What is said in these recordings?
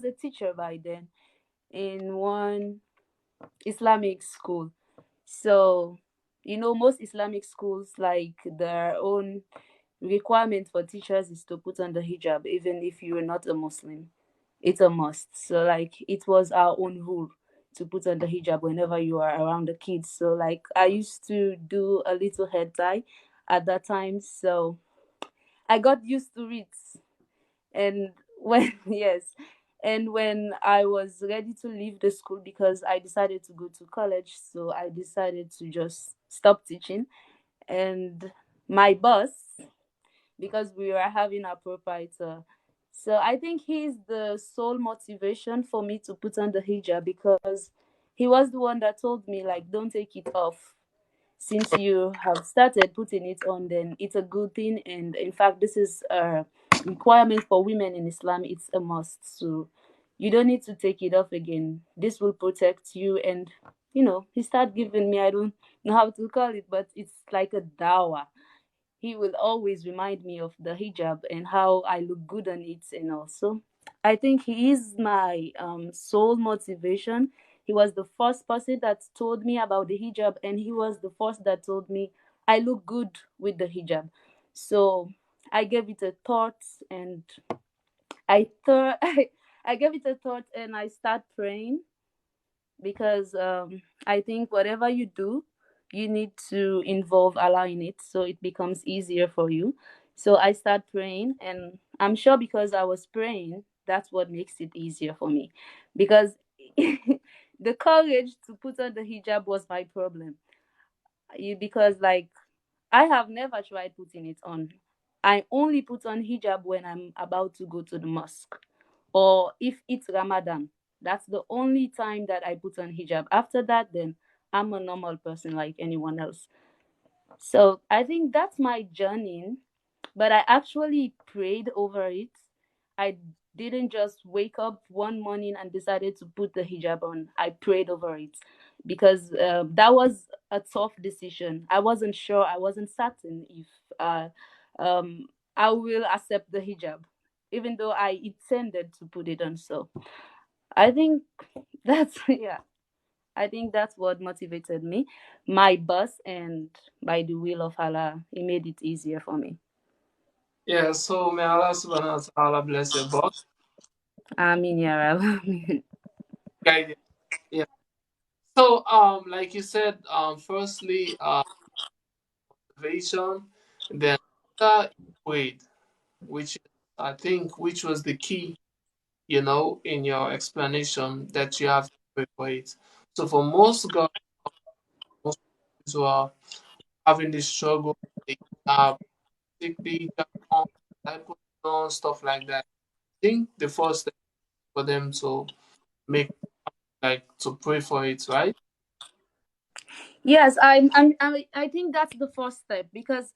a teacher by then in one Islamic school. So, most Islamic schools, like, their own requirement for teachers is to put on the hijab, even if you're not a Muslim. It's a must. So, like, it was our own rule to put on the hijab whenever you are around the kids. So, like, I used to do a little head tie at that time. So, I got used to it. And when yes, and when I was ready to leave the school, because I decided to go to college, so I decided to just stop teaching. And my boss, because we were having a proprietor, so I think he's the sole motivation for me to put on the hijab, because he was the one that told me, like, don't take it off. Since you have started putting it on, then it's a good thing. And in fact, this is a requirement for women in Islam. It's a must. So you don't need to take it off again. This will protect you. And he started giving me, I don't know how to call it, but it's like a dawah. He will always remind me of the hijab and how I look good on it. And also, I think he is my sole motivation. He was the first person that told me about the hijab, and he was the first that told me I look good with the hijab. So I gave it a thought, and I thought I gave it a thought, and I start praying, because I think whatever you do, you need to involve Allah in it, so it becomes easier for you. So I start praying, and I'm sure because I was praying, that's what makes it easier for me. Because the courage to put on the hijab was my problem. Because, like, I have never tried putting it on. I only put on hijab when I'm about to go to the mosque, or if it's Ramadan. That's the only time that I put on hijab. After that, then I'm a normal person like anyone else. So I think that's my journey. But I actually prayed over it. I didn't just wake up one morning and decided to put the hijab on. I prayed over it, because that was a tough decision. I wasn't sure, I wasn't certain if um, I will accept the hijab, even though I intended to put it on. So I think that's, yeah, I think that's what motivated me. My boss, and by the will of Allah, He made it easier for me. Yeah, so may Allah subhanahu wa ta'ala bless your boss. Amin ya Rab. Guide it. Yeah. So like you said, firstly motivation, then wait, which I think which was the key, in your explanation that you have to pray for it. So for most girls, most who are having this struggle, they have sickly, stuff like that. I think the first step for them to make, like, to pray for it, right? Yes, I think that's the first step, because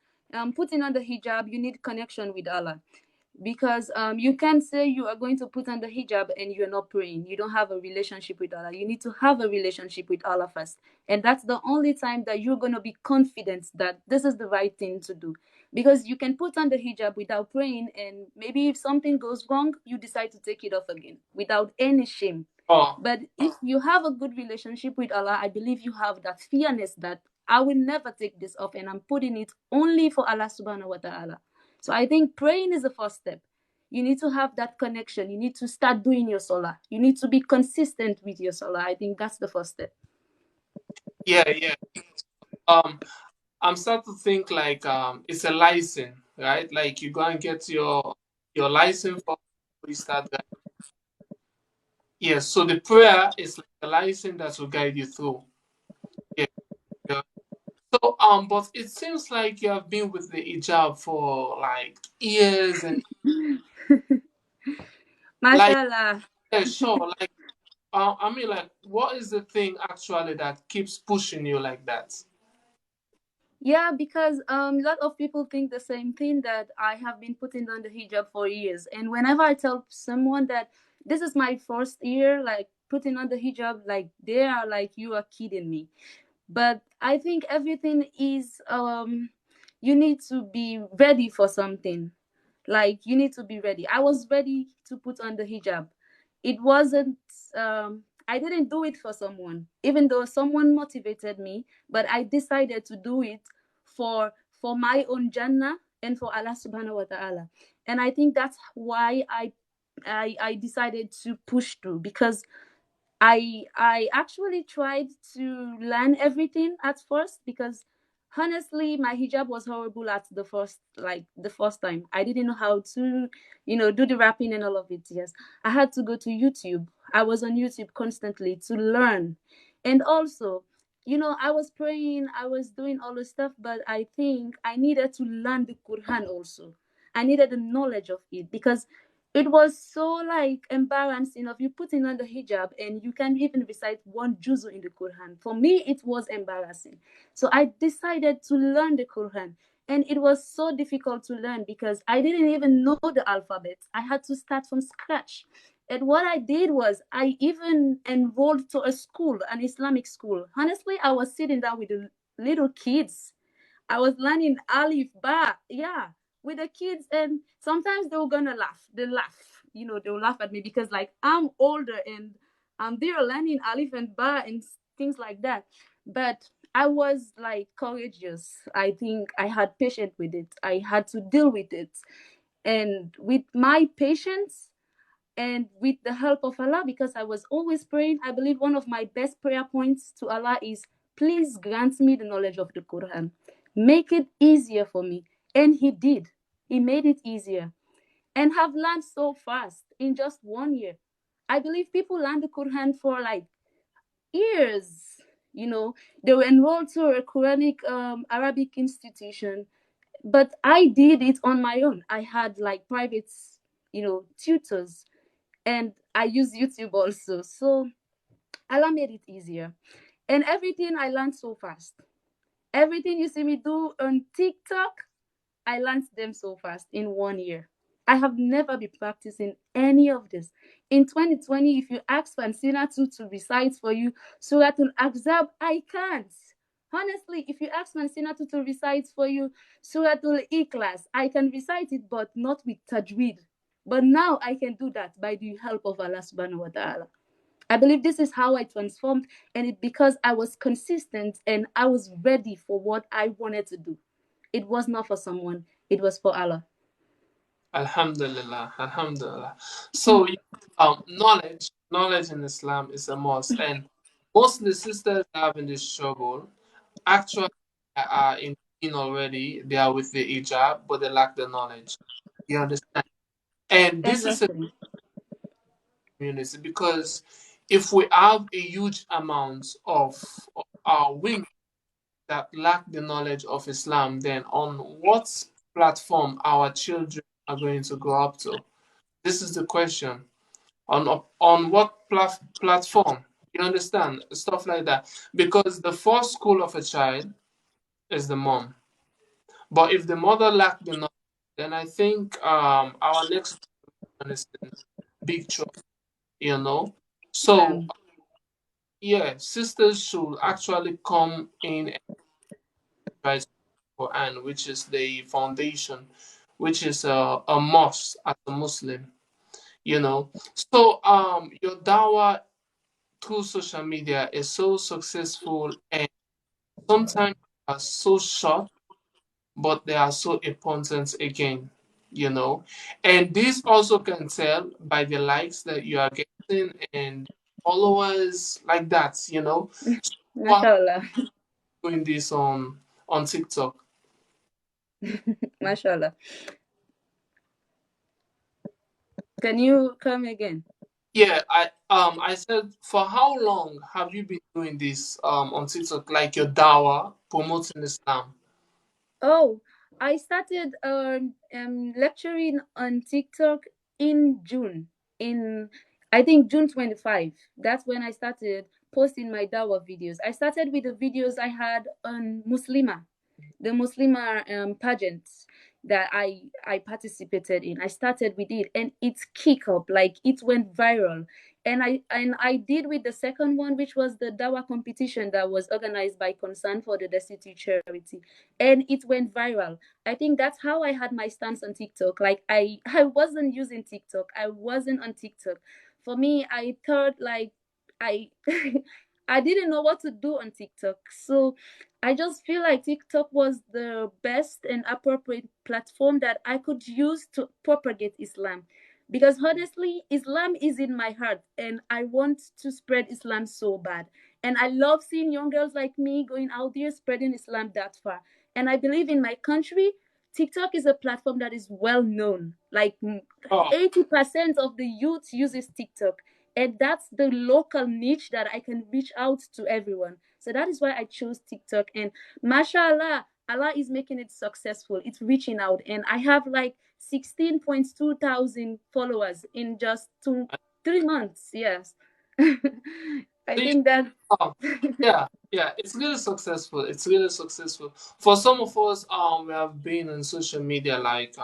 putting on the hijab, you need connection with Allah. Because you can't say you are going to put on the hijab and you're not praying. You don't have a relationship with Allah. You need to have a relationship with Allah first, and that's the only time that you're going to be confident that this is the right thing to do. Because you can put on the hijab without praying, and maybe if something goes wrong, you decide to take it off again without any shame. Oh, But if you have a good relationship with Allah, I believe you have that fearness that I will never take this off, and I'm putting it only for Allah subhanahu wa ta'ala. So I think praying is the first step. You need to have that connection. You need to start doing your salah. You need to be consistent with your salah. I think that's the first step. yeah, yeah. Um, I'm starting to think like it's a license, right? Like you go and get your license for you start that. Yes, so the prayer is like a license that will guide you through. Yeah, yeah. So but it seems like you have been with the hijab for like years and like, Mashallah. yeah, sure. Like I mean, like, what is the thing actually that keeps pushing you like that? Yeah, because a lot of people think the same thing, that I have been putting on the hijab for years. And whenever I tell someone that this is my first year, like, putting on the hijab, like, they are like, you are kidding me. But I think everything is you need to be ready for something. Like, you need to be ready. I was ready to put on the hijab. it wasn't I didn't do it for someone, even though someone motivated me, but I decided to do it for my own Jannah and for Allah subhanahu wa ta'ala. And I think that's why I decided to push through, because I actually tried to learn everything at first, because honestly my hijab was horrible at the first time. I didn't know how to, do the wrapping and all of it. Yes, I had to go to YouTube. I was on YouTube constantly to learn. And also, I was praying, I was doing all the stuff, but I think I needed to learn the Quran also. I needed the knowledge of it, because it was so like embarrassing of you putting on the hijab and you can't even recite one juzu in the Quran. For me, it was embarrassing. So I decided to learn the Quran. And it was so difficult to learn because I didn't even know the alphabet. I had to start from scratch. And what I did was I even enrolled to a school, an Islamic school. Honestly, I was sitting down with the little kids. I was learning Alif Ba, yeah, with the kids, and sometimes they were gonna laugh. They laugh, they'll laugh at me because like I'm older and they're learning Alif and Ba and things like that. But I was like courageous. I think I had patience with it. I had to deal with it, and with my patience and with the help of Allah, because I was always praying. I believe one of my best prayer points to Allah is, please grant me the knowledge of the Quran. Make it easier for me. And He did. He made it easier. And have learned so fast in just 1 year. I believe people learn the Quran for like years. They were enrolled to a Quranic Arabic institution, but I did it on my own. I had like private, tutors, and I use YouTube also. So Allah made it easier. And everything I learned so fast. Everything you see me do on TikTok, I learned them so fast in 1 year. I have never been practicing any of this. In 2020, if you ask Fancynatu to recite for you Surah Al-Ahzab, I can't. Honestly, if you ask Fancynatu to recite for you Surah Al-Ikhlas, I can recite it, but not with tajweed. But now I can do that by the help of Allah subhanahu wa ta'ala. I believe this is how I transformed, and it because I was consistent and I was ready for what I wanted to do. It was not for someone, it was for Allah. Alhamdulillah, Alhamdulillah. So, knowledge in Islam is a must, and most of the sisters having this struggle actually are in already. They are with the hijab, but they lack the knowledge. You understand? And this is a Exactly. community because if we have a huge amount of our women that lack the knowledge of Islam, then on what platform our children are going to grow up to? This is the question. On what platform? You understand? Stuff like that. Because the first school of a child is the mom. But if the mother lack the knowledge, then I think our next one is in big trouble, you know. So Um, yeah, sisters should actually come in and try to Quran, which is the foundation, which is a must as a Muslim, you know. So your dawah through social media is so successful and sometimes are so short, but they are so important again, you know. And this also can tell by the likes that you are getting and followers like that, you know. So how are mashallah. you doing this on TikTok? Mashallah. Can you come again? Yeah, I said for how long have you been doing this on TikTok, like your dawah promoting Islam? Oh, I started lecturing on TikTok in June. In I think June 25. That's when I started posting my Dawa videos. I started with the videos I had on Muslimah, the Muslimah pageant that I participated in. I started with it, and it kicked up, like it went viral. And I did with the second one, which was the Dawa competition that was organized by Concern for the Destitute charity, and it went viral. I think that's how I had my stance on TikTok. Like I wasn't using TikTok. I wasn't on TikTok For me, I thought like I I didn't know what to do on TikTok. So I just feel like TikTok was the best and appropriate platform that I could use to propagate Islam. Because honestly, Islam is in my heart and I want to spread Islam so bad. And I love seeing young girls like me going out there spreading Islam that far. And I believe in my country, TikTok is a platform that is well known. Like Oh, 80% of the youth uses TikTok. And that's the local niche that I can reach out to everyone. So that is why I chose TikTok. And mashallah, Allah is making it successful. It's reaching out. And I have like 16.2 thousand followers in just 3 months. Yes. I see, think that um, yeah, yeah, it's really successful. It's really successful. For some of us, we have been on social media, like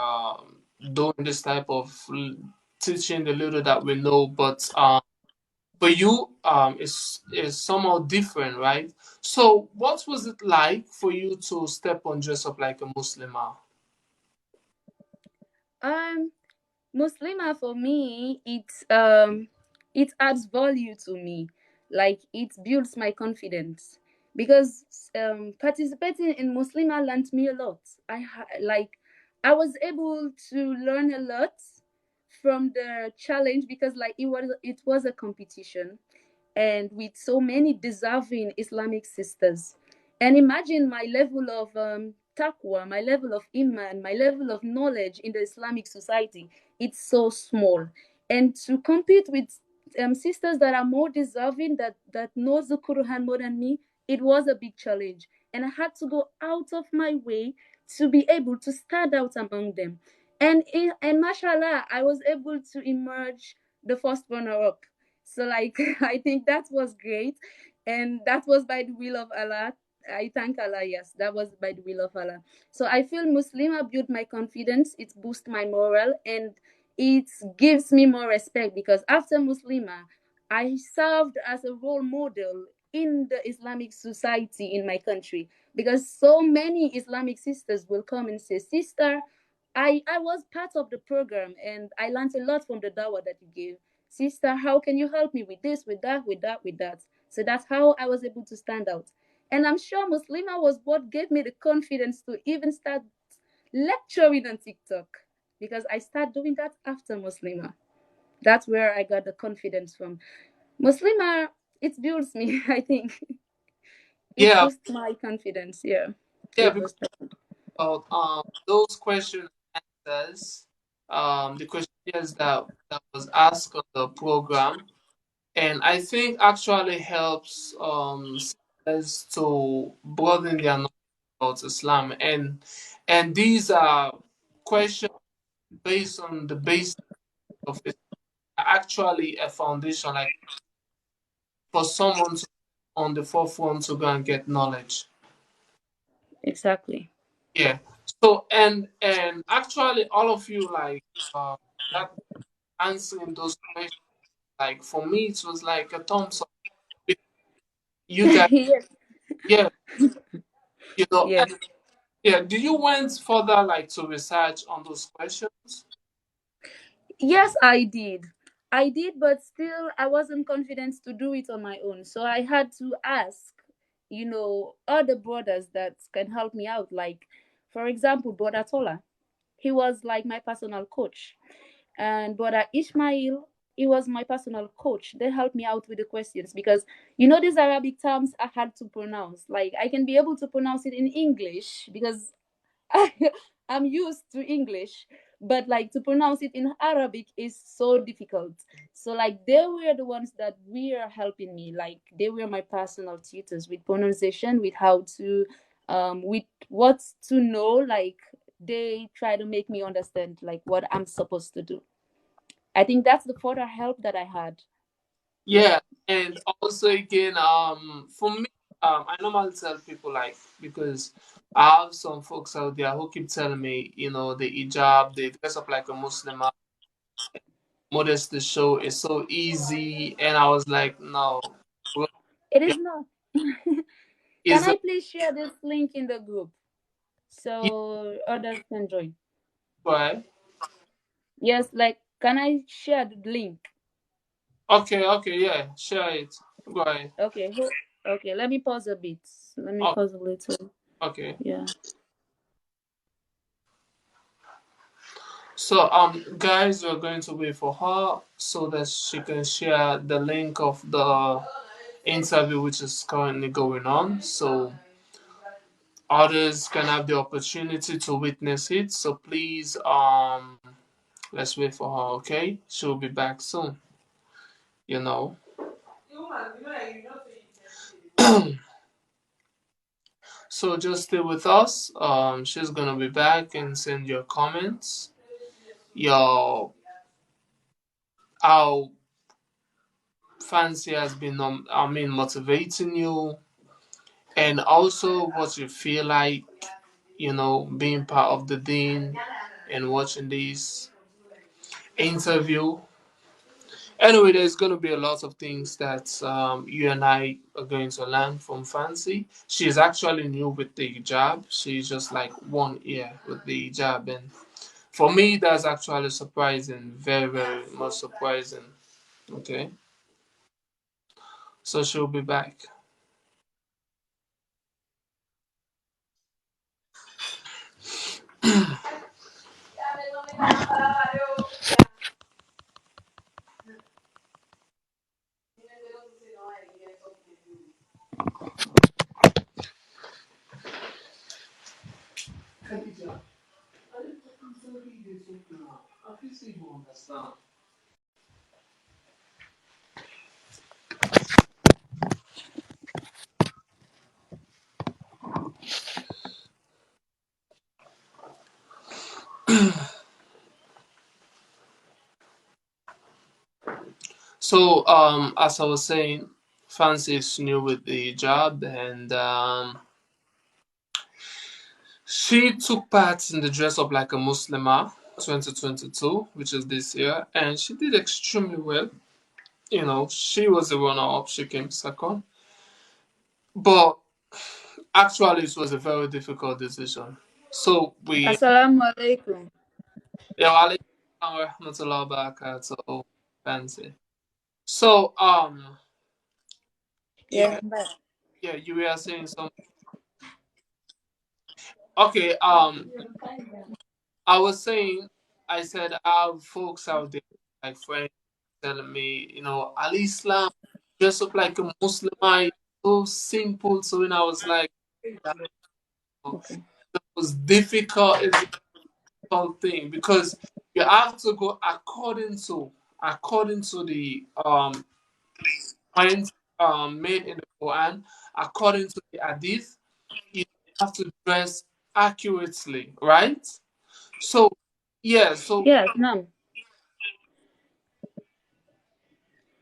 doing this type of teaching the little that we know, but for you, is somehow different, right? So, what was it like for you to step on dress up like a Muslimah? um Muslimah for me, it adds value to me. Like it builds my confidence because participating in Muslimah learned me a lot. Like I was able to learn a lot from the challenge because like it was a competition and with so many deserving Islamic sisters. And imagine my level of taqwa, my level of iman, my level of knowledge in the Islamic society. It's so small. And to compete with sisters that are more deserving, that knows the Quran more than me, it was a big challenge. And I had to go out of my way to be able to stand out among them. And mashallah, I was able to emerge the first runner up. So like I think that was great. And that was by the will of Allah. I thank Allah, yes, that was by the will of Allah. So I feel Muslimah built my confidence, it boosts my morale, and it gives me more respect because after Muslimah, I served as a role model in the Islamic society in my country because so many Islamic sisters will come and say, Sister, I was part of the program and I learned a lot from the dawah that you gave. Sister, how can you help me with this, with that, with that, with that? So that's how I was able to stand out. And I'm sure Muslima was what gave me the confidence to even start lecturing on TikTok because I started doing that after Muslima. That's where I got the confidence from. Muslima, it builds me, I think. It Yeah, boosts my confidence. Yeah. yeah, It because boosts those question answers, the questions that was asked on the program, and I think actually helps sisters to broaden their knowledge about Islam, and these are questions based on the base of it, actually a foundation, like for someone to on the forefront to go and get knowledge. exactly. Yeah. So and actually all of you like that answering those questions, like for me it was like a thumbs up. You guys, Yes. yeah, and Yes. yeah, do you went further like to research on those questions? Yes, I did. I did, but still, I wasn't confident to do it on my own. So I had to ask, other brothers that can help me out. Like, for example, Brother Tola. He was like my personal coach. And Brother Ishmael, he was my personal coach. They helped me out with the questions because, these Arabic terms I had to pronounce. Like, I can be able to pronounce it in English because I'm used to English, but like to pronounce it in Arabic is so difficult. So like they were the ones that were helping me. Like they were my personal tutors with pronunciation, with how to, with what to know. Like they try to make me understand like what I'm supposed to do. I think that's the further help that I had. Yeah. Yeah, and also again, for me, I normally tell people like because I have some folks out there who keep telling me, the hijab, they dress up like a Muslim, modest to show is so easy, and I was like, no, bro, It yeah, is not. Can is I please share this link in the group yeah, so others can join? right? Yes, like, can I share the link? Okay, okay, yeah, share it. Go ahead. Okay, okay. Let me pause a bit. Let me Okay, pause a little. okay. Yeah. So, guys, we're going to wait for her so that she can share the link of the interview which is currently going on. So others can have the opportunity to witness it. So please, let's wait for her. Okay, she'll be back soon. You know. So just stay with us. She's gonna be back and send your comments, your how fancy has been, motivating you, and also what you feel like, being part of the dean and watching this interview. Anyway, there's going to be a lot of things that you and I are going to learn from Fancy. She's actually new with the job. She's just like 1 year with the job, and for me, that's actually surprising, very, very much surprising. Okay, so she'll be back. So, as I was saying, Fancy is new with the job, and she took part in the Dress Up Like a Muslimah 2022, which is this year, and she did extremely well. She was the runner up, she came second. But actually, it was a very difficult decision. So we, Assalamu alaikum. yeah, Ali, rahmatullah barakatuh, Fancy. So, Yeah, yeah, I'm back. yeah, you were saying something. Okay, I was saying, I said, I have folks out there, like friends, telling me, Ali Islam, dress up like a Muslim, so simple. So when I was like, that Okay. was difficult, it's a difficult thing because you have to go according to the points made in the Quran, according to the Hadith, you have to dress accurately, right? So yeah, so Yes, Nam.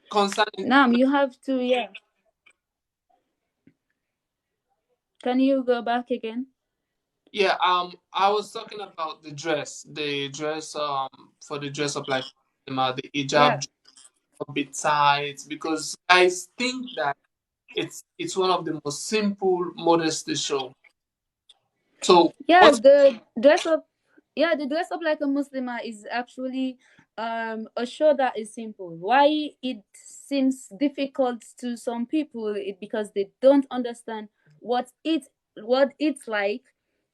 concerning Nam, you have to, yeah. Can you go back again? yeah, I was talking about the dress for the dress up like the Yeah. hijab a bit tight because I think that it's one of the most simple modesty show. So Yeah, what? the dress up the dress up like a Muslimah is actually a show that is simple. Why it seems difficult to some people it because they don't understand what it's like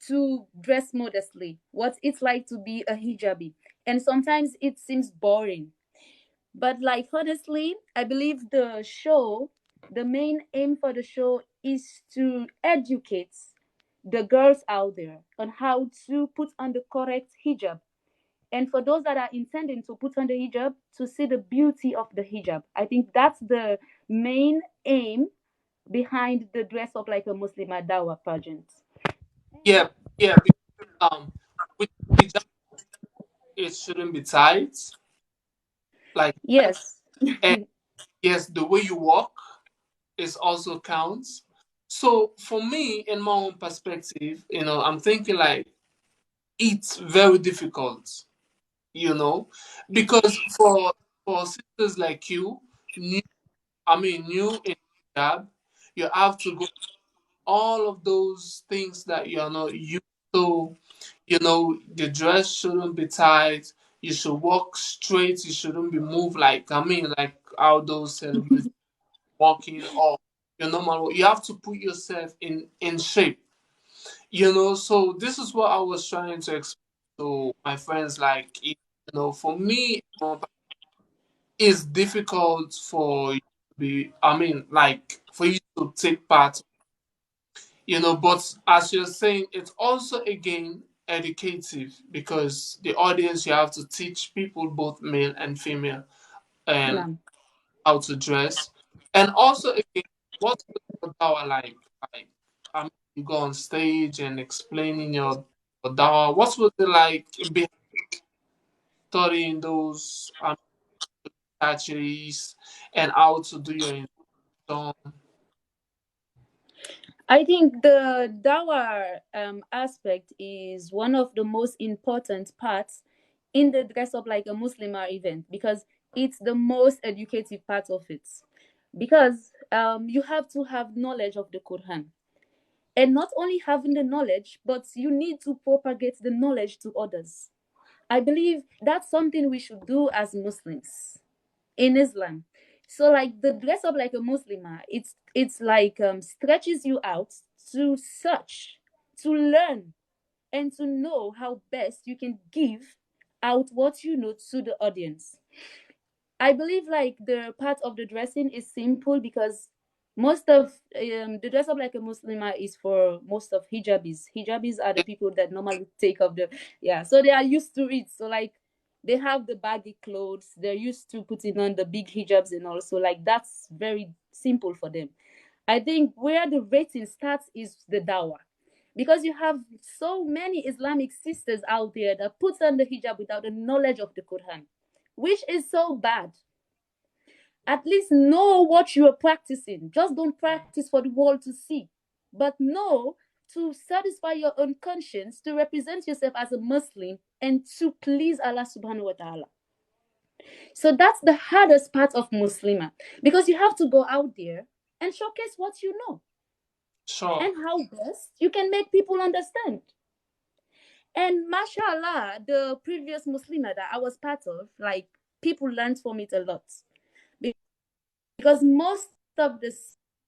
to dress modestly, what it's like to be a hijabi. And sometimes it seems boring. But like honestly, I believe the main aim for the show is to educate the girls out there on how to put on the correct hijab. And for those that are intending to put on the hijab, to see the beauty of the hijab. I think that's the main aim behind the dress up like a Muslim Dawa pageant. Yeah, yeah. Because, with hijab, it shouldn't be tight like that. Yes. And yes, the way you walk is also counts. So for me, in my own perspective, I'm thinking like it's very difficult, you know, because for sisters like you, new, new in job, you have to go all of those things that you're not used to. The dress shouldn't be tight. You should walk straight. You shouldn't be moved like outdoor celebrations, walking or your normal work. You have to put yourself in shape, so this is what I was trying to explain to my friends. Like, for me, it's difficult for you to be, I mean, like, for you to take part, but as you're saying, it's also again educative because the audience, you have to teach people, both male and female, and Yeah. how to dress. And also again, what's your dawah like? Like, I mean, you go on stage and explaining your dawah. What was it like behind studying those strategies and how to do your instruction? I think the dawah aspect is one of the most important parts in the dress up like a Muslimah event because it's the most educative part of it. Because you have to have knowledge of the Quran. And not only having the knowledge, but you need to propagate the knowledge to others. I believe that's something we should do as Muslims in Islam. So like the dress up like a Muslimah, it's like stretches you out to search, to learn, and to know how best you can give out what you know to the audience. I believe like the part of the dressing is simple because most of the dress up like a Muslimah is for most of hijabis. Hijabis are the people that normally take off the, yeah, so they are used to it. So like they have the baggy clothes, they're used to putting on the big hijabs and all. So like that's very simple for them. I think where the rating starts is the dawah. Because you have so many Islamic sisters out there that put on the hijab without the knowledge of the Quran, which is so bad. At least know what you are practicing. Just don't practice for the world to see, but know to satisfy your own conscience, to represent yourself as a Muslim, and to please Allah subhanahu wa ta'ala. So that's the hardest part of Muslimah because you have to go out there and showcase what you know Sure. and how best you can make people understand. And mashallah, the previous Muslimah that I was part of, like people learned from it a lot because most of the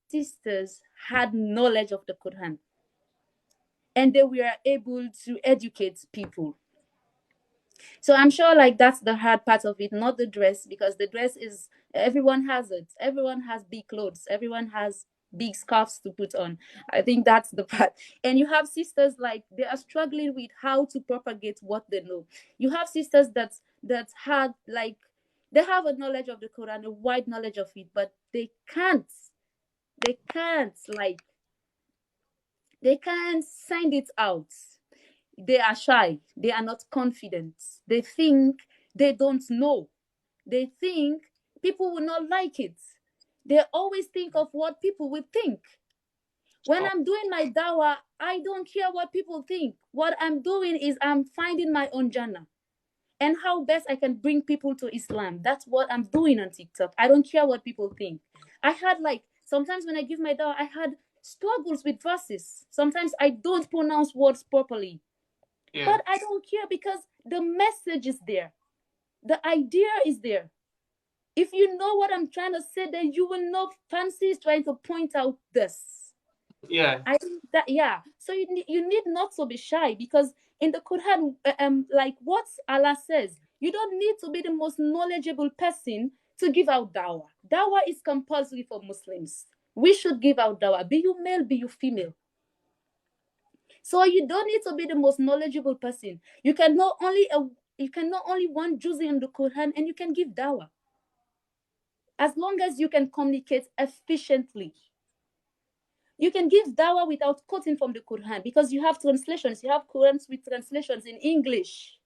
sisters had knowledge of the Quran and they were able to educate people. So I'm sure like that's the hard part of it, not the dress, because the dress is everyone has it. Everyone has big clothes. Everyone has big scarves to put on. I think that's the part. And you have sisters like they are struggling with how to propagate what they know. You have sisters that had like they have a knowledge of the Quran, a wide knowledge of it, but they can't like they can't send it out. They are shy, they are not confident, they think they don't know, they think people will not like it, they always think of what people will think. When Sure. I'm doing my dawah, I don't care what people think. What I'm doing is I'm finding my own jannah and how best I can bring people to Islam. That's what I'm doing on TikTok. I don't care what people think. I had like sometimes when I give my dawah, I had struggles with verses. Sometimes I don't pronounce words properly. Yeah. But I don't care because the message is there. The idea is there. If you know what I'm trying to say, then you will know Fancy is trying to point out this. Yeah. I think that, yeah. So you need not to be shy because in the Quran, like what Allah says, you don't need to be the most knowledgeable person to give out dawah. Dawah is compulsory for Muslims. We should give out dawah. Be you male, be you female. So you don't need to be the most knowledgeable person. You can not only one juz in the Quran and you can give dawah. As long as you can communicate efficiently. You can give dawah without quoting from the Quran because you have translations. You have Qurans with translations in English,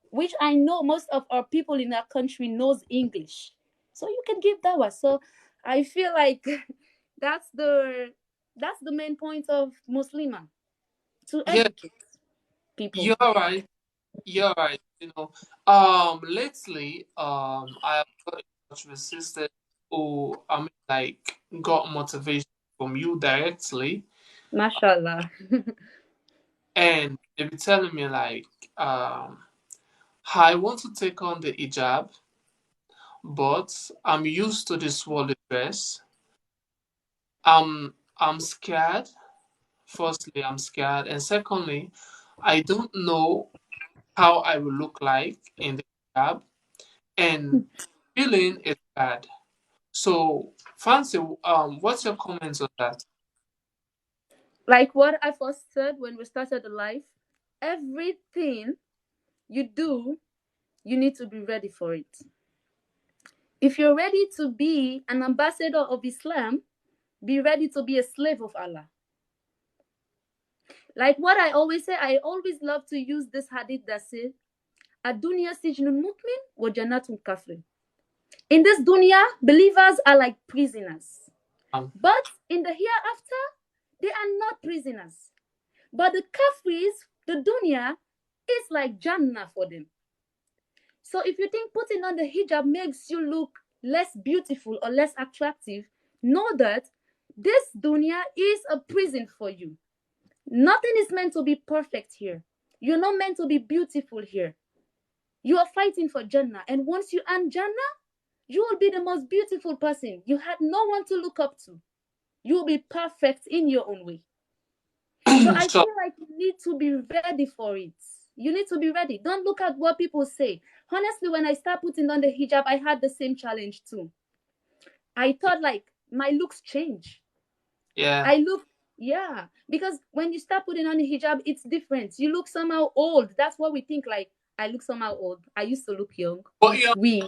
which I know most of our people in our country knows English. So you can give dawah. So I feel like that's the that's the main point of Muslimah, to Yeah. educate people. You're right. You're right. Lately, I have got in touch with sisters who, I mean, like, got motivation from you directly, Mashallah. and they be telling me like, um, I want to take on the hijab, but I'm used to this worldly dress. I'm scared. Firstly, I'm scared, and secondly, I don't know how I will look like in the hijab, and feeling is bad. So, Fancy, what's your comments on that? Like what I first said when we started the life, everything you do, you need to be ready for it. If you're ready to be an ambassador of Islam, be ready to be a slave of Allah. Like what I always say, I always love to use this hadith that says, Adunya sijnul mu'min wa jannatul kafir. In this dunya, believers are like prisoners. Um, But in the hereafter, they are not prisoners. But the kafirs, the dunya, is like Jannah for them. So if you think putting on the hijab makes you look less beautiful or less attractive, know that this dunya is a prison for you. Nothing is meant to be perfect here. You're not meant to be beautiful here. You are fighting for Jannah. And once you earn Jannah, you will be the most beautiful person. You had no one to look up to. You will be perfect in your own way. So I so, feel like you need to be ready for it. You need to be ready. Don't look at what people say. Honestly, when I start putting on the hijab, I had the same challenge too. I thought like my looks change. yeah. I look, yeah, because when you start putting on the hijab, it's different. You look somehow old. That's what we think. Like I look somehow old. I used to look young. But you're We,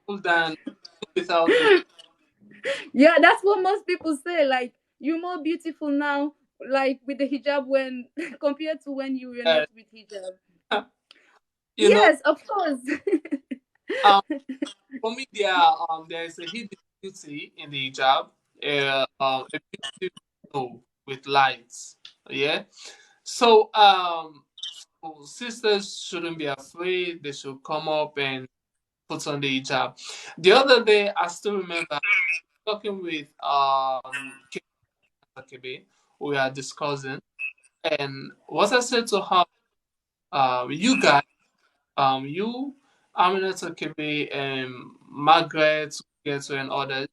older than without the. yeah, that's what most people say. Like you're more beautiful now, like with the hijab when compared to when you were not Uh, with hijab. you know, Yes, of course. um, for me, there is a hidden beauty in the hijab, a beauty with lights. Yeah. So, so sisters shouldn't be afraid. They should come up and put on the hijab. The other day, I still remember talking with Kebe, we are discussing, and what I said to her, you guys, you, Aminata Kebe, and Margaret, Geto, and others,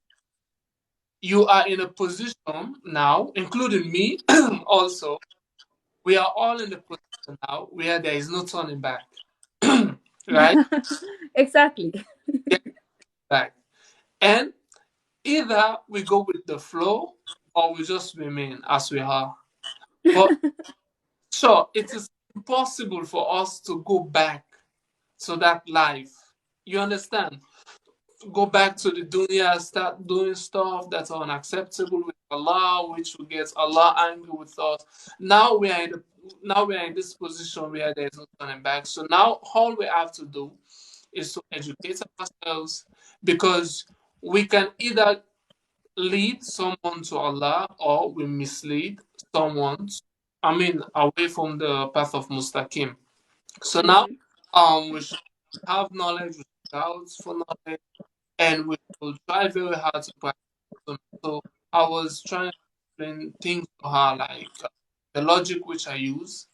you are in a position now, including me, also. We are all in the position now where there is no turning back, right? Exactly. Get back, and either we go with the flow or we just remain as we are. But sure, it is impossible for us to go back to that life. You understand? Go back to the dunya, start doing stuff that's unacceptable with Allah, which will get Allah angry with us. Now we are in the, now we are in this position where there is no turning back. So now all we have to do is to educate ourselves, because we can either lead someone to Allah or we mislead someone, away from the path of Mustaqim. So now, Mhm. we should have knowledge, we should scout for knowledge, and we will try very hard to practice them. So I was trying to explain things to her, like the logic which I use.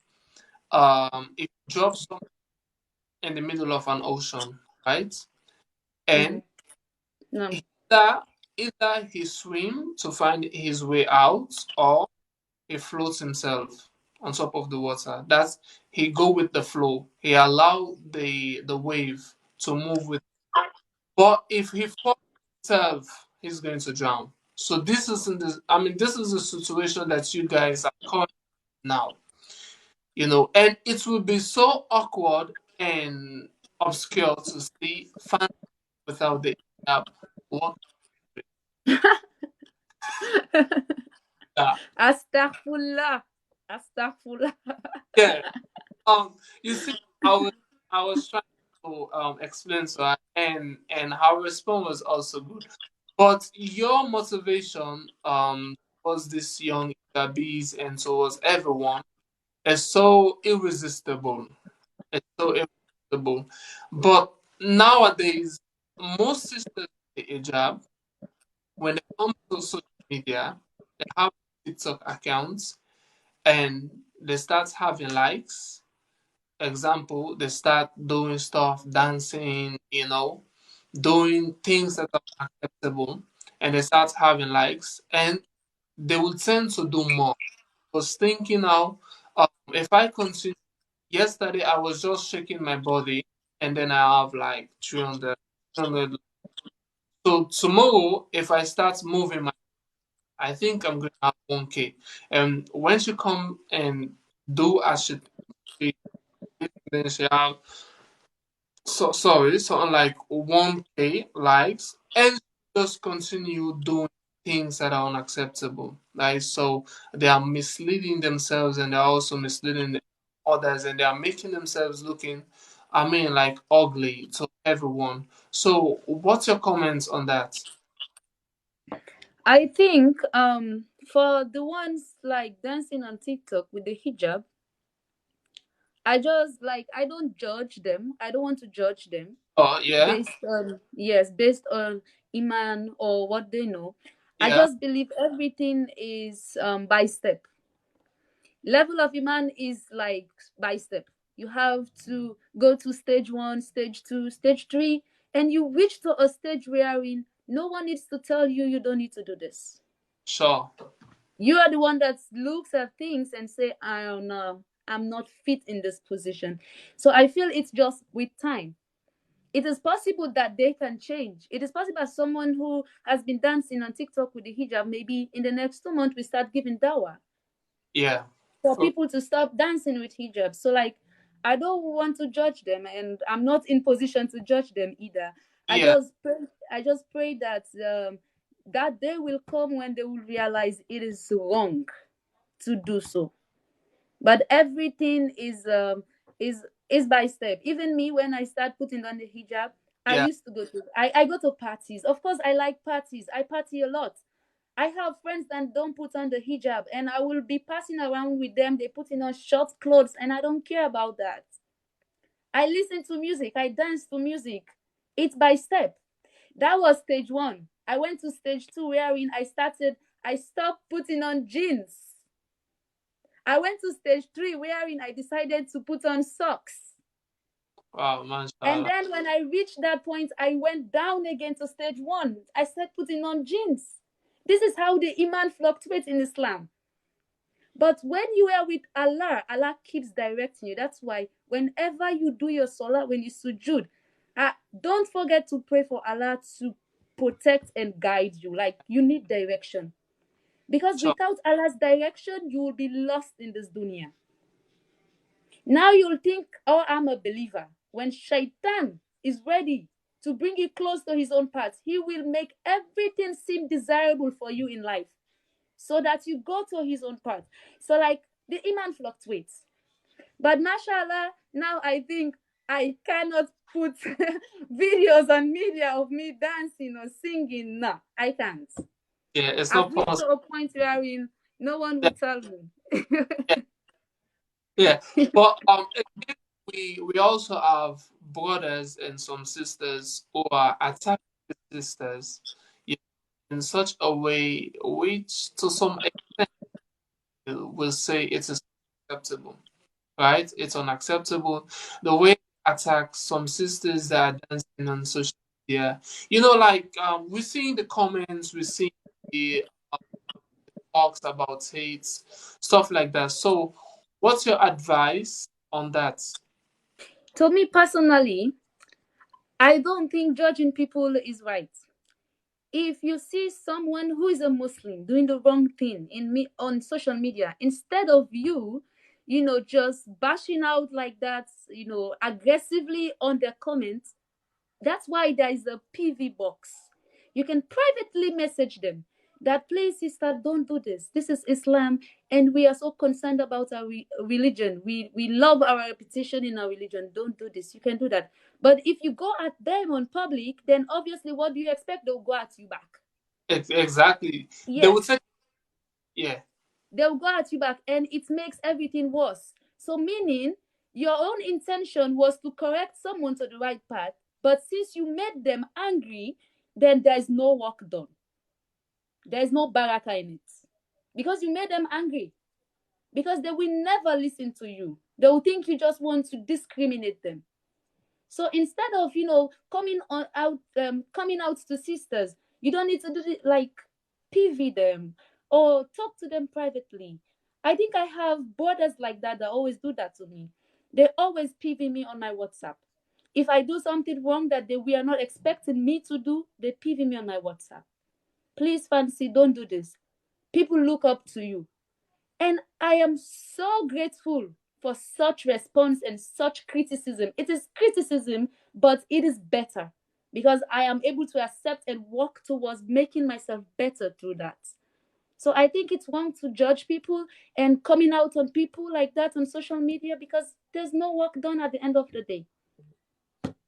If you drop someone in the middle of an ocean, right, and Mhm. No. either either he swim to find his way out, or he floats himself on top of the water. That's he go with the flow. He allow the wave to move with. But if he falls himself, he's going to drown. So this is in this. I mean, this is a situation that you guys are currently now. And it will be so awkward and obscure to see fans without the app. What? Astaghfirullah. Astaghfirullah. Yeah. You see, I was trying to explain to her, and her response was also good. But your motivation towards this young Gabis and towards everyone is so irresistible. It's so irresistible. But nowadays, most sisters in the hijab, when they come to social media, they have TikTok accounts and they start having likes. Example, they start doing stuff, dancing, doing things that are acceptable, and they start having likes, and they will tend to do more. I was thinking now, if I continue, yesterday I was just shaking my body, and then I have like 300. So tomorrow, if I start moving my, I think I'm going to have 1K. And when she come and do as she then she have, so sorry, something like 1K likes, and just continue doing things that are unacceptable. Like, so they are misleading themselves, and they're also misleading others, and they are making themselves looking, I mean, like ugly to everyone. So what's your comments on that? I think for the ones like dancing on TikTok with the hijab, I just like, I don't judge them. I don't want to judge them Oh, yeah, based on, yes, based on iman or what they know. I yeah, just believe everything is by step. Level of iman is like by step. You have to go to stage 1, stage 2, stage 3, and you reach to a stage wherein no one needs to tell you you don't need to do this. sure. You are the one that looks at things and say, I don't know, I'm not fit in this position. So I feel it's just with time. It is possible that they can change. It is possible that someone who has been dancing on TikTok with the hijab, maybe in the next 2 months we start giving dawah Yeah. for Oh, people to stop dancing with hijab. So like, I don't want to judge them, and I'm not in position to judge them either. I yeah, just pray, I just pray that that day will come when they will realize it is wrong to do so. But everything is by step. Even me, when I start putting on the hijab, I yeah, used to go to I go to parties. Of course, I like parties. I party a lot. I have friends that don't put on the hijab, and I will be passing around with them. They putting on short clothes, and I don't care about that. I listen to music. I dance to music. It's by step. That was stage 1. I went to stage 2, wherein I stopped putting on jeans. I went to stage 3, wherein I decided to put on socks. wow, And mashallah. then when I reached that point, I went down again to stage 1. I started putting on jeans. This is how the iman fluctuates in Islam. But when you are with Allah, Allah keeps directing you. That's why whenever you do your salah, when you sujood, don't forget to pray for Allah to protect and guide you. Like, you need direction. Because Sure. without Allah's direction, you will be lost in this dunya. Now you'll think, oh, I'm a believer. When shaitan is ready to bring you close to his own path, he will make everything seem desirable for you in life so that you go to his own path. So, like, the iman fluctuates. But mashallah, now I think I cannot put videos on media of me dancing or singing. No, I can't. Yeah, it's I've not reached possible. to a point wherein no one Yeah, will tell me. yeah, yeah. But again, we also have brothers and some sisters who are attacking sisters, yeah, in such a way which, to some extent, will say it is acceptable. Right? It's unacceptable. The way they attack some sisters that are dancing on social media. Like we see in the comments, we see the talks about hate, stuff like that. So, what's your advice on that? To me personally, I don't think judging people is right. If you see someone who is a Muslim doing the wrong thing on social media, instead of just bashing out like that, aggressively on their comments, that's why there is a PV box. You can privately message them that, please, sister, don't do this. This is Islam, and we are so concerned about our religion. We love our reputation in our religion. Don't do this. You can do that. But if you go at them on public, then obviously, what do you expect? They'll go at you back. Exactly. They would Yes, say, yeah, they'll go at you back, and it makes everything worse. So, meaning, your own intention was to correct someone to the right path, but since you made them angry, then there's no work done. There's no baraka in it. Because you made them angry. Because they will never listen to you. They will think you just want to discriminate them. So instead of, coming out to sisters, you don't need to do it like PV them or talk to them privately. I think I have brothers like that that always do that to me. They always PV me on my WhatsApp. If I do something wrong that we are not expecting me to do, they PV me on my WhatsApp. Please, Fancy, don't do this. People look up to you. And I am so grateful for such response and such criticism. It is criticism, but it is better because I am able to accept and work towards making myself better through that. So I think it's wrong to judge people and coming out on people like that on social media because there's no work done at the end of the day.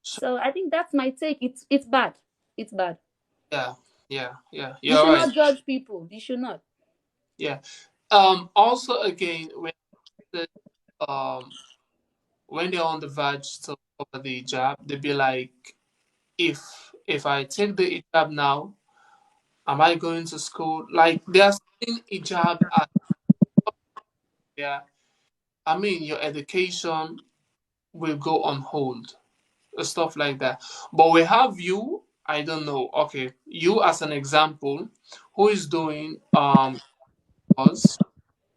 So, So I think that's my take. It's bad. It's bad. yeah, yeah, yeah. You You're should right. not judge people. You should not. Yeah. Also, again, the, um, when they're on the verge to cover the hijab, they be like, if I take the hijab now, am I going to school? Like they are saying hijab as, yeah. I mean, your education will go on hold, stuff like that. But we have you. I don't know. Okay, you as an example, who is doing course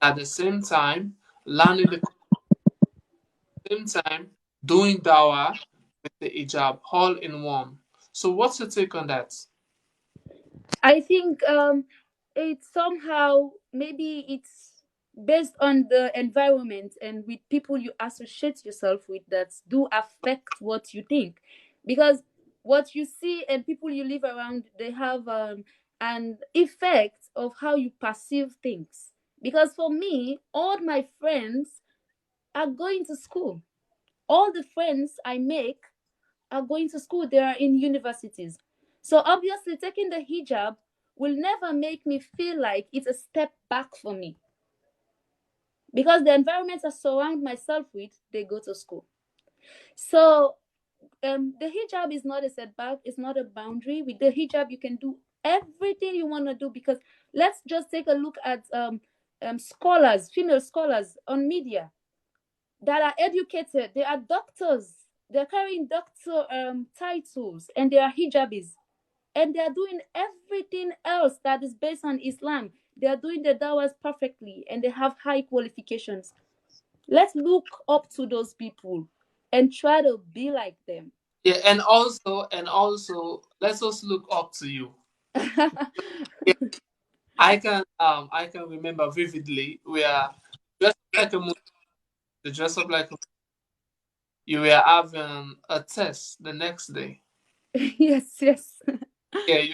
at the same time learning the same time doing dawah with the hijab all in one. So what's your take on that? I think it's somehow maybe it's based on the environment and with people you associate yourself with that do affect what you think, because what you see and people you live around, they have an effect of how you perceive things. Because for me, all my friends are going to school. All the friends I make are going to school, they are in universities. So obviously, taking the hijab will never make me feel like it's a step back for me because the environment I surround myself with, they go to school. So the hijab is not a setback, it's not a boundary. With the hijab, you can do everything you want to do because let's just take a look at scholars, female scholars on media that are educated, they are doctors, they're carrying doctor titles, and they are hijabis, and they are doing everything else that is based on Islam. They are doing the dawahs perfectly, and they have high qualifications. Let's look up to those people and try to be like them. Yeah, and also, let's us look up to you. Yeah, I can remember vividly. We are dressed up like a Muslim, to dress up like a, you were having a test the next day. Yes, yes. Yeah, you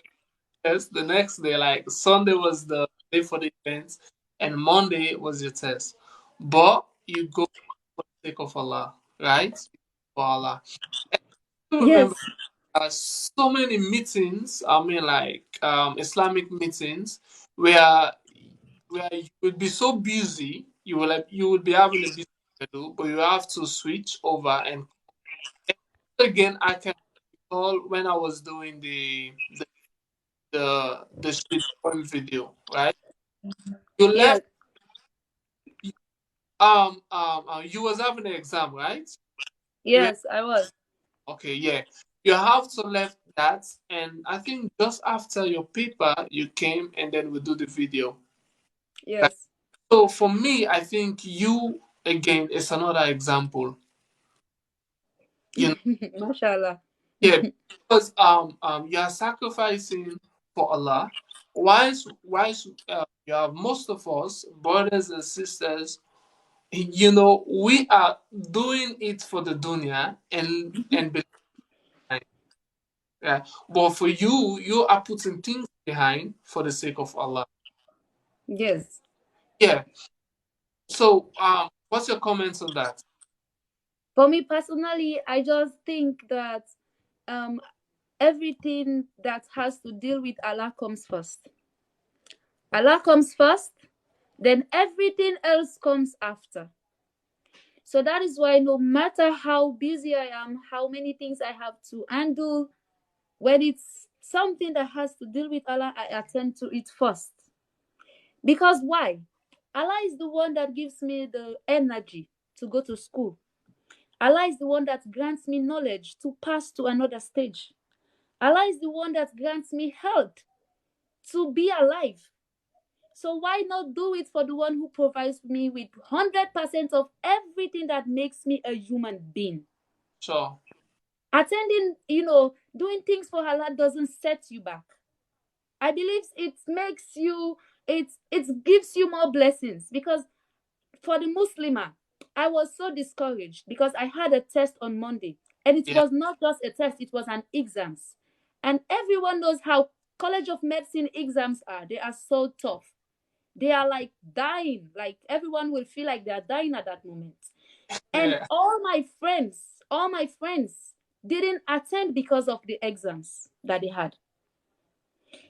test the next day. Like Sunday was the day for the event, and Monday was your test. But you go for the sake of Allah, right? For Allah. And I still Yes, remember so many meetings. I mean, like Islamic meetings, where you would be so busy, you would be having a busy schedule, but you have to switch over and again. I can recall when I was doing the street poem video, right? You yes, left. You was having an exam, right? You were, yes, I was. okay, yeah. You have to left that, and I think just after your paper, you came, and then we do the video. Like, Yes. so for me, I think you again is another example. You know, Mashallah. yeah, because you are sacrificing for Allah. You have most of us brothers and sisters. We are doing it for the dunya and behind. Yeah. But for you, you are putting things behind for the sake of Allah. Yes. Yeah. So what's your comments on that? For me personally, I just think that um everything that has to deal with Allah comes first. Allah comes first, then everything else comes after. So that is why no matter how busy I am, how many things I have to handle, when it's something that has to deal with Allah, I attend to it first. Because why? Allah is the one that gives me the energy to go to school. Allah is the one that grants me knowledge to pass to another stage. Allah is the one that grants me health to be alive. So why not do it for the one who provides me with 100% of everything that makes me a human being? Sure. Attending, doing things for Allah doesn't set you back. I believe it makes you, it gives you more blessings. Because for the Muslimah, I was so discouraged because I had a test on Monday, and it Yeah. was not just a test, it was an exams. And everyone knows how College of Medicine exams are. They are so tough. They are like dying. Like everyone will feel like they are dying at that moment. And Yeah. all my friends didn't attend because of the exams that they had.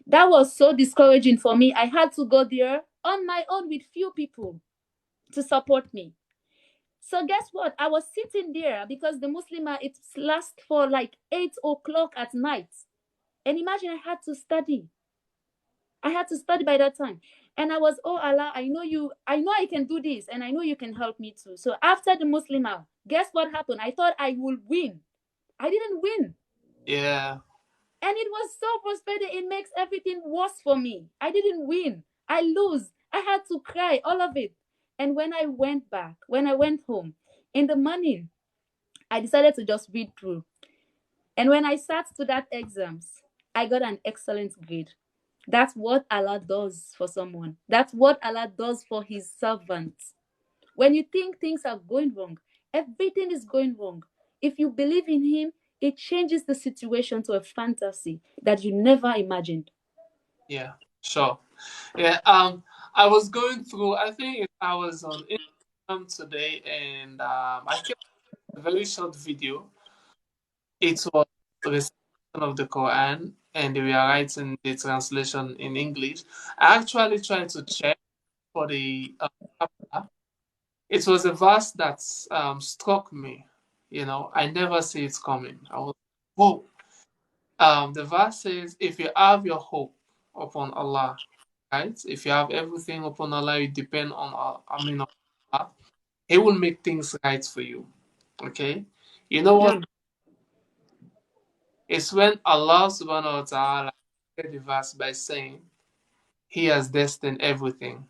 That was so discouraging for me. I had to go there on my own with few people to support me. So guess what? I was sitting there because the Muslimah it lasts for like 8 o'clock at night. And imagine I had to study. I had to study by that time. And I was, oh Allah, I know I can do this, and I know you can help me too. So after the Muslimah, guess what happened? I thought I would win. I didn't win. Yeah. And it was so frustrating. It makes everything worse for me. I didn't win. I lose. I had to cry, all of it. And when I went home in the morning, I decided to just read through. And when I sat to that exams, I got an excellent grade. That's what Allah does for someone. That's what Allah does for his servants. When you think things are going wrong, everything is going wrong. If you believe in him, it changes the situation to a fantasy that you never imagined. Yeah. Sure. Yeah. I was going through. I think I was on Instagram today, and I came a very short video. It was a recitation of the Quran, and they were writing the translation in English. I actually tried to check for the chapter. It was a verse that struck me. I never see it coming. I was, whoa. The verse says, if you have your hope upon Allah, right? If you have everything upon Allah, you depend on on Allah, He will make things right for you. Okay? You know what? No. It's when Allah subhanahu wa ta'ala said the verse by saying, He has destined everything.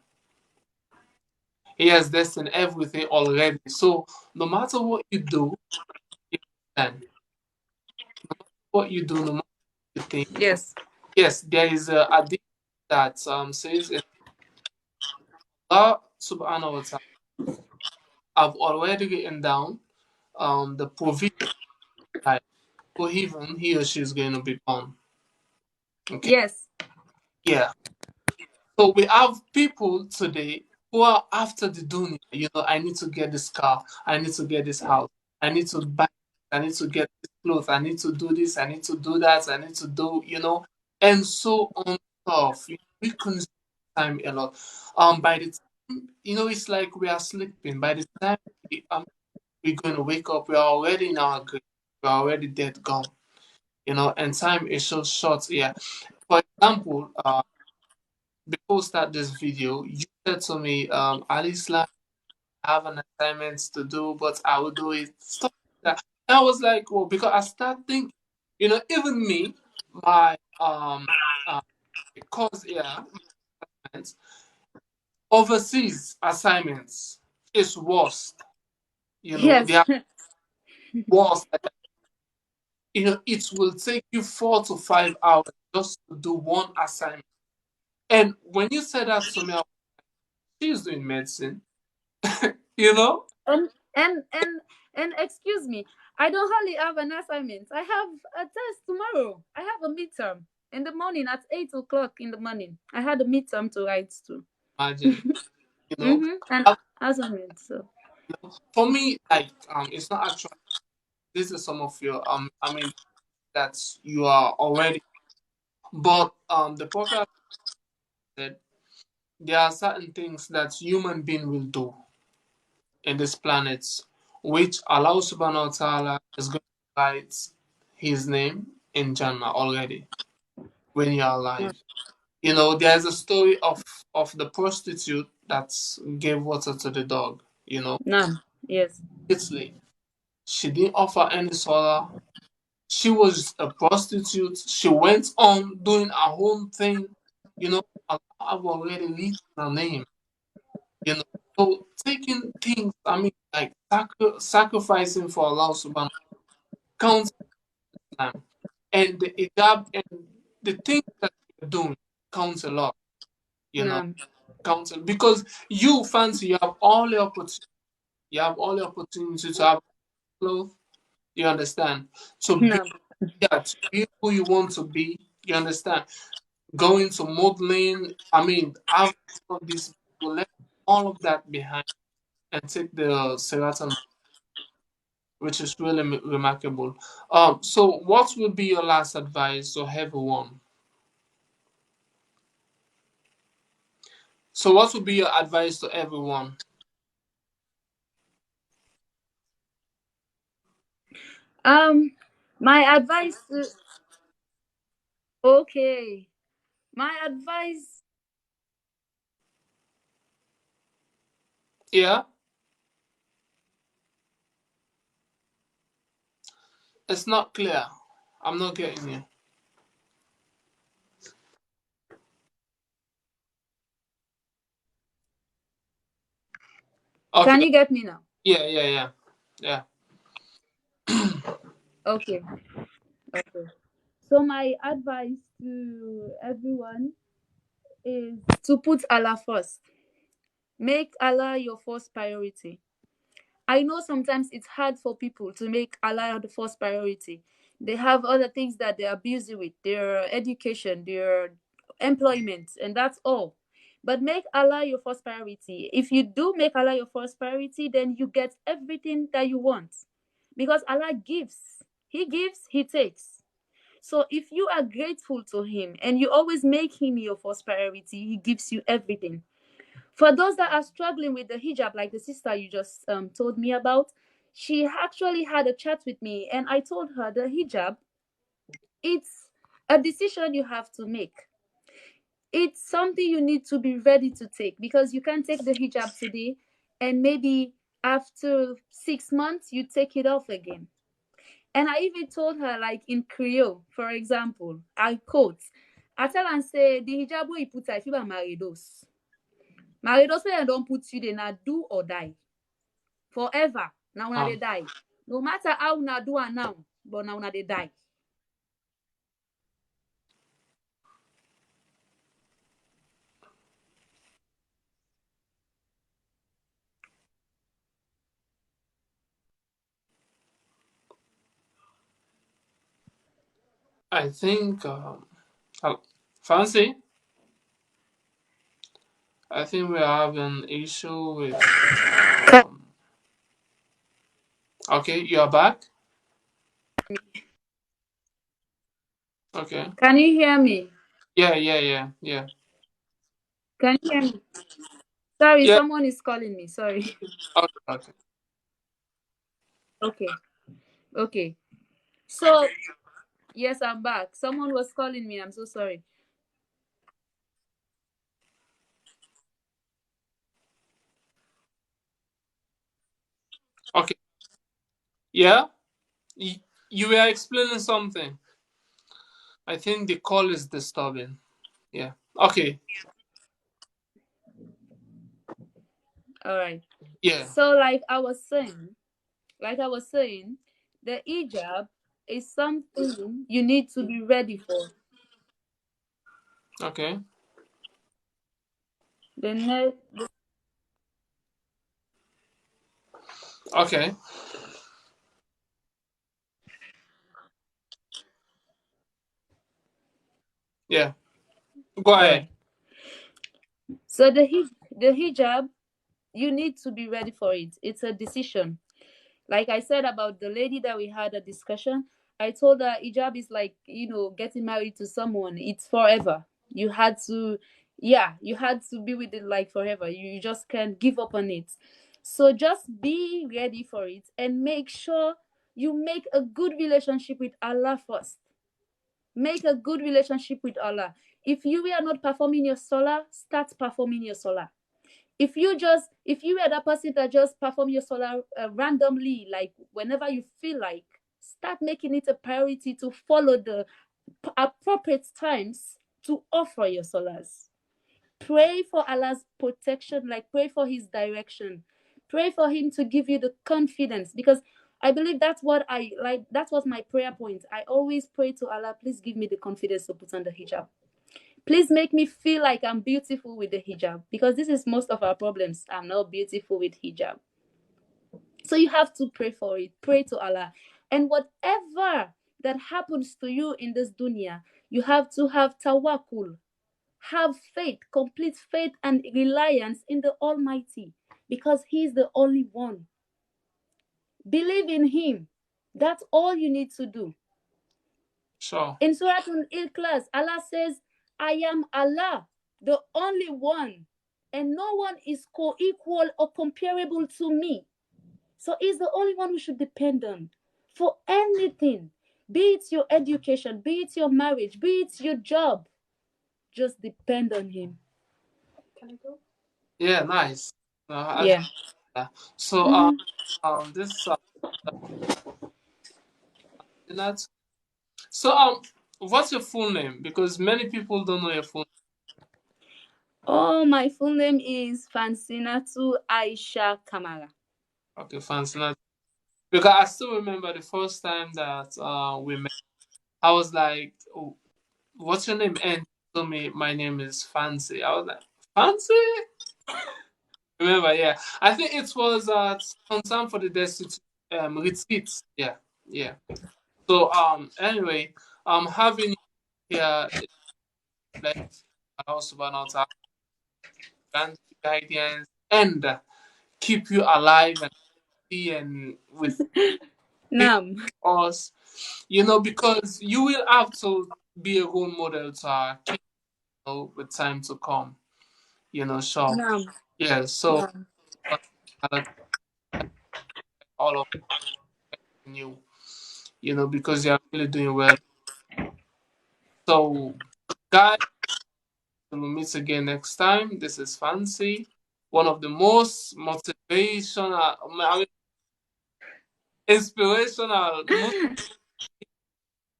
He has destined everything already. So no matter what you do, you can. What you do, no matter what you think. Yes. Yes, there is a hadith that says Allah subhanahu wa ta'ala have already written down the provision life for even he or she is going to be born. Okay. Yes. Yeah. So we have people today who are after the dunya. I need to get this car. I need to get this house. I need to buy. I need to get this clothes. I need to do this. I need to do that. I need to do, and so on stuff. We consume time a lot. By the time, it's like we are sleeping. By the time we're going to wake up, we are already in our grave. We are already dead, gone. And time is so short here. For example, before we start this video, you said to me, Ali, I have an assignment to do, but I will do it. Stuff like that. And I was like, well, because I start thinking, even me, my uh course here, assignments, overseas assignments is worst. They Yes. are worst. It will take you 4 to 5 hours just to do one assignment. And when you said that to me, she's doing medicine, you know? and and excuse me, I don't only have an assignment. I have a test tomorrow. I have a midterm in the morning at 8 o'clock in the morning. I had a midterm to write to. Imagine, you know. And Uh, assignment. So For me, like, it's not actually, this is some of your, that you are already, but the prophet said there are certain things that human being will do in this planet, which Allah subhanahu wa ta'ala is going to write his name in Jannah already when you are no, alive. There's a story of the prostitute that gave water to the dog, none. Yes. Italy. She didn't offer any salah. She was a prostitute. She went on doing her own thing. You know, Allah have already written her name. You know, so taking things, I mean, like sacrificing for Allah subhanahu counts in Islam. And the hijab and the things that you're doing counts a lot, you know, Naam. counts because you fancy you have all the opportunity, you have all the opportunity to have clothes, you understand? So be Naam. that be who you want to be, you understand? Going to modeling, I mean, have all this people left all of that behind and take the Seratan, which is really remarkable. So what would be your last advice to everyone? So what would be your advice to everyone? Um, my advice. Okay, my advice. Yeah, it's not clear. I'm not getting you. Can Okay. you get me now? Yeah, yeah, yeah, yeah. Okay. Okay. So my advice to everyone is to put Allah first. Make Allah your first priority. I know sometimes it's hard for people to make Allah the first priority. They have other things that they're busy with, their education, their employment, and that's all. But make Allah your first priority. If you do make Allah your first priority, then you get everything that you want. Because Allah gives, He takes. So if you are grateful to Him and you always make Him your first priority, He gives you everything. For those that are struggling with the hijab, like the sister you just told me about, she actually had a chat with me, and I told her the hijab, it's a decision you have to make. It's something you need to be ready to take because you can't take the hijab today and maybe after 6 months you take it off again. And I even told her, like in Creole, for example, I quote, I tell and say, the hijab wey you put, I feel married those. Married those wey don't put you, they na do or die. Forever. Now una they Um, die. No matter how una do it now, but now una they die. I think uh, Fancy. I think we have an issue with. Okay, you are back. Okay. Can you hear me? Yeah, yeah, yeah, yeah, Can you hear me? Sorry, yeah. someone is calling me. Sorry. Okay, okay, Okay. Okay. So yes, I'm back. Someone was calling me. I'm so sorry. okay. Yeah, y- you were explaining something. I think the call is disturbing. Yeah. Okay. All right. Yeah. So like I was saying, the hijab is something you need to be ready for. Okay. The next Okay. Yeah. Go all ahead. right. So the hijab, you need to be ready for it. It's a decision. Like I said about the lady that we had a discussion, I told her hijab is like, getting married to someone. It's forever. You had to, yeah, you had to be with it like forever. You just can't give up on it. So just be ready for it and make sure you make a good relationship with Allah first. Make a good relationship with Allah. If you are not performing your salah, start performing your salah. If you were that person that just perform your solar randomly, like whenever you feel like, start making it a priority to follow the appropriate times to offer your solars. Pray for Allah's protection, like pray for his direction. Pray for him to give you the confidence, because I believe that's what I like. That was my prayer point. I always pray to Allah, please give me the confidence to put on the hijab. Please make me feel like I'm beautiful with the hijab, because this is most of our problems. I'm not beautiful with hijab. So you have to pray for it. Pray to Allah. And whatever that happens to you in this dunya, you have to have tawakkul. Have faith, complete faith and reliance in the Almighty, because He is the only one. Believe in Him. That's all you need to do. Sure. In Surah Al-Ikhlas, Allah says, I am Allah, the only one, and no one is co-equal or comparable to me. So He's the only one we should depend on for anything. Be it your education, be it your marriage, be it your job. Just depend on Him. Can I go? Yeah, nice. Yeah. So, this that. So, what's your full name? Because many people don't know your full name. Oh, my full name is Fancynatu Aisha Kamara. Okay, Fancynatu. Because I still remember the first time that we met. I was like, oh, "What's your name?" And she told me my name is Fancy. I was like, "Fancy?" Remember? Yeah. I think it was concern for the destitute retreat. Yeah, yeah. So anyway, having you here is like also about grant you guidance and keep you alive and healthy and with Nam. us, because you will have to be a role model to our kids, with time to come, sure. Nam. Yeah, so Nam. all of you, because you are really doing well. So, guys, we'll meet again next time. This is Fancy, one of the most motivational, I mean, inspirational,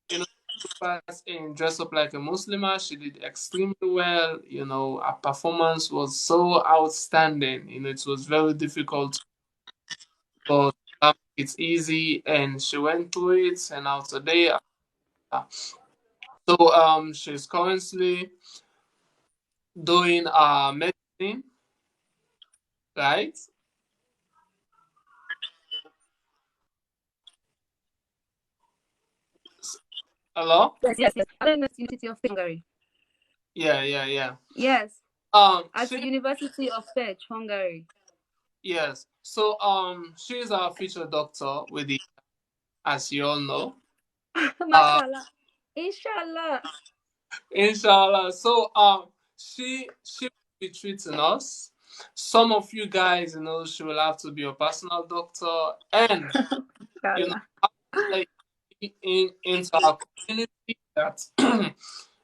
you know, and dress up like a Muslimah. She did extremely well. Her performance was so outstanding. It was very difficult, but it's easy, and she went through it. And now today, so she's currently doing medicine, right? Hello? Yes, yes, yes. I'm at the University of Hungary. Yeah, yeah, yeah. Yes, at the She University of Fetch, Hungary. yes. So she's our future doctor with the, as you all know. Uh, Mashallah. Inshallah. inshallah. So she will be treating us. Some of you guys, she will have to be a personal doctor, and you know, Inshallah. like into our community that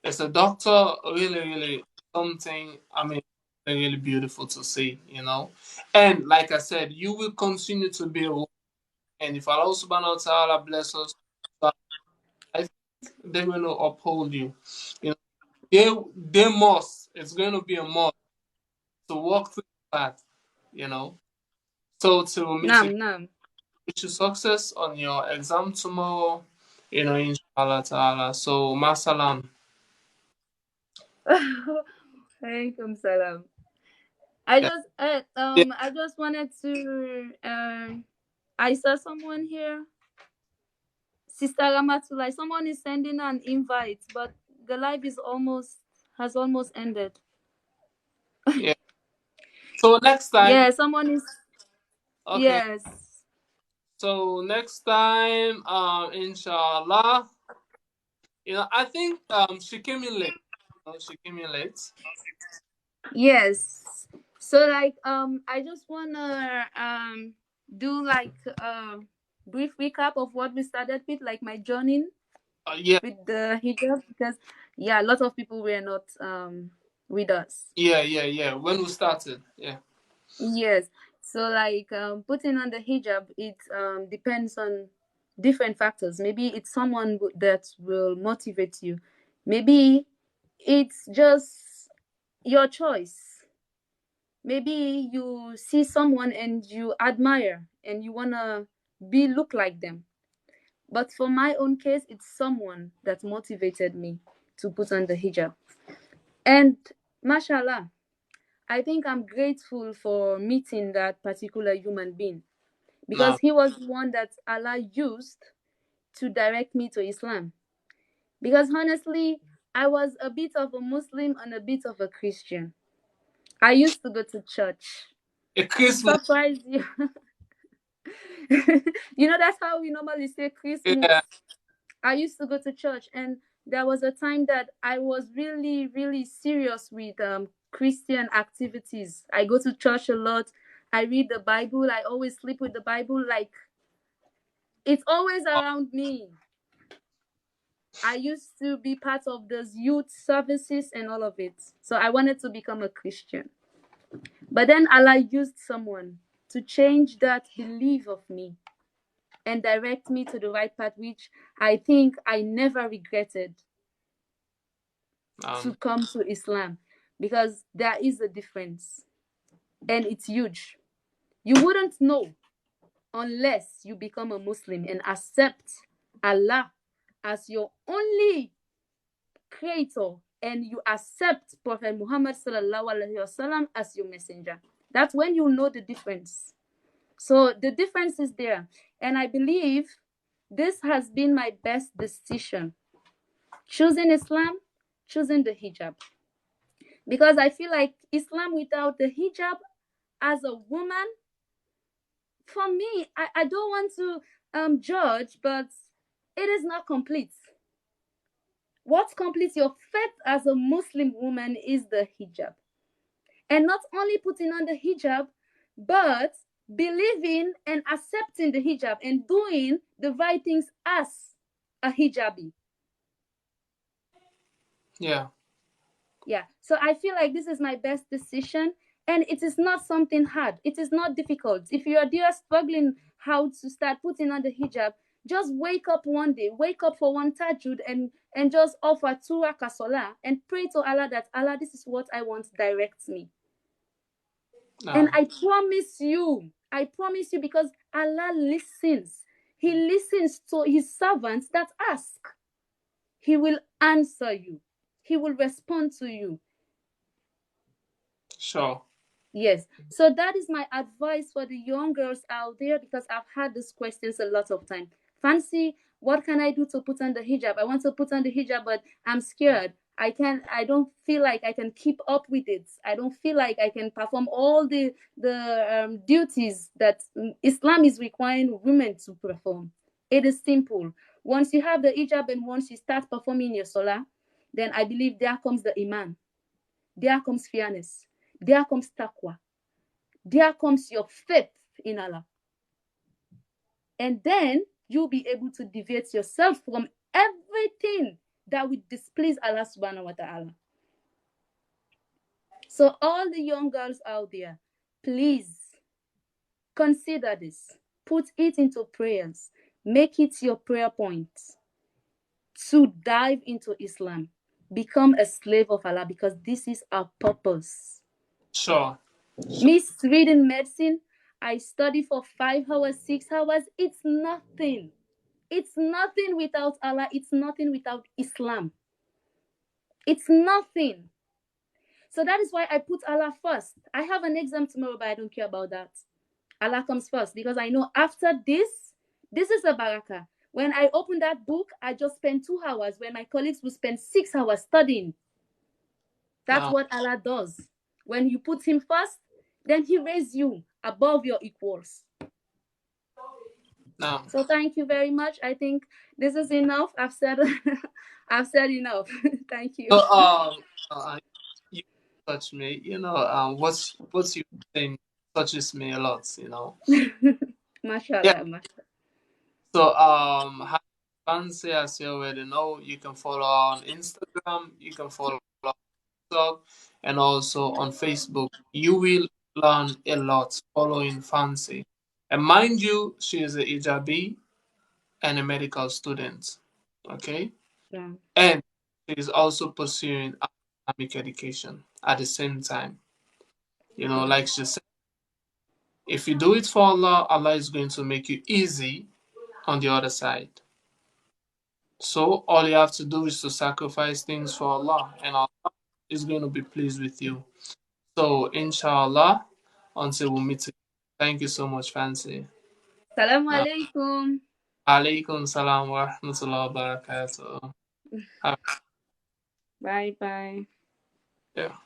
as a doctor, really, really something. I mean, really beautiful to see. And like I said, you will continue to be a, and if Allah Subhanahu wa Taala bless us, I think they're going to uphold you. You know, they must. It's going to be a must to walk through that. You know. So to meet again, Nam, nam. wish you success on your exam tomorrow. Inshallah Taala. So masalam. Alaikum salam. Yeah. Yeah. I just wanted to I saw someone here. Sister Ramatullah, someone is sending an invite, but the live has almost ended. Yeah. So next time, Yeah, someone is okay. yes. So next time, inshallah, I think she came in late. She came in late. Yes. So like I just wanna do like a brief recap of what we started with, like my journey Yeah, with the hijab, because yeah, a lot of people were not with us. yeah, yeah, yeah. When we started, yeah. Yes. So like putting on the hijab, it depends on different factors. Maybe it's someone that will motivate you. Maybe it's just your choice. Maybe you see someone and you admire and you wanna be look like them. But for my own case, it's someone that motivated me to put on the hijab. And mashallah, I think I'm grateful for meeting that particular human being because Now, he was one that Allah used to direct me to Islam. Because honestly, I was a bit of a Muslim and a bit of a Christian. I used to go to church. a To Christmas, surprise you, that's how we normally say Christmas. yeah, I used to go to church, and there was a time that I was really, really serious with Christian activities. I go to church a lot. I read the Bible. I always sleep with the Bible. Like, it's always around me. I used to be part of those youth services and all of it. So I wanted to become a Christian. But then Allah used someone to change that belief of me and direct me to the right path, which I think I never regretted to um, come to Islam, because there is a difference and it's huge. You wouldn't know unless you become a Muslim and accept Allah as your only creator, and you accept Prophet Muhammad sallallahu alaihi wasallam as your messenger. That's when you know the difference. So the difference is there, and I believe this has been my best decision, choosing Islam, choosing the hijab, because I feel like Islam without the hijab as a woman, for me, I don't want to judge, but it is not complete. What completes your faith as a Muslim woman is the hijab. And not only putting on the hijab, but believing and accepting the hijab and doing the right things as a hijabi. yeah, Yeah. So I feel like this is my best decision. And it is not something hard. It is not difficult. If you are there struggling how to start putting on the hijab, just wake up one day, wake up for one tajud, and just offer two rakasola and pray to Allah that Allah, this is what I want, direct me. And um, I promise you, because Allah listens. He listens to his servants that ask. He will answer you. He will respond to you. sure, Yes. So that is my advice for the young girls out there, because I've had these questions a lot of time. Fancy, what can I do to put on the hijab? I want to put on the hijab, but I'm scared. I don't feel like I can keep up with it. I don't feel like I can perform all the duties that Islam is requiring women to perform. It is simple. Once you have the hijab and once you start performing your salah, then I believe there comes the iman. There comes fairness. There comes taqwa. There comes your faith in Allah. And then you'll be able to deviate yourself from everything that would displease Allah subhanahu wa ta'ala. So all the young girls out there, please consider this. Put it into prayers. Make it your prayer point to dive into Islam. Become a slave of Allah, because this is our purpose. sure, Me reading medicine, I study for 5 hours, 6 hours. It's nothing. It's nothing without Allah. It's nothing without Islam. It's nothing. So that is why I put Allah first. I have an exam tomorrow, but I don't care about that. Allah comes first, because I know after this is a barakah. When I open that book, I just spend 2 hours, when my colleagues will spend 6 hours studying. That's now, what Allah does. When you put him first, then he raises you above your equals. now. So thank you very much. I think this is enough. I've said I've said enough. Thank you. So, you touch me. What's you saying touches me a lot. Yeah. Mashallah. So, Fancy, as you already know, you can follow on Instagram, you can follow on TikTok, and also on Facebook. You will learn a lot following Fancy. And mind you, she is a hijabi and a medical student. Okay? Yeah. And she is also pursuing Islamic education at the same time. You know, Yeah. like she said, if you do it for Allah, Allah is going to make you easy on the other side. So all you have to do is to sacrifice things for Allah, and Allah is going to be pleased with you. So inshallah, until we meet again. Thank you so much, Fancy. Salaam Uh, alaikum. Alaikum salam wa rahmatullahi wa barakatuh. Bye bye. Yeah.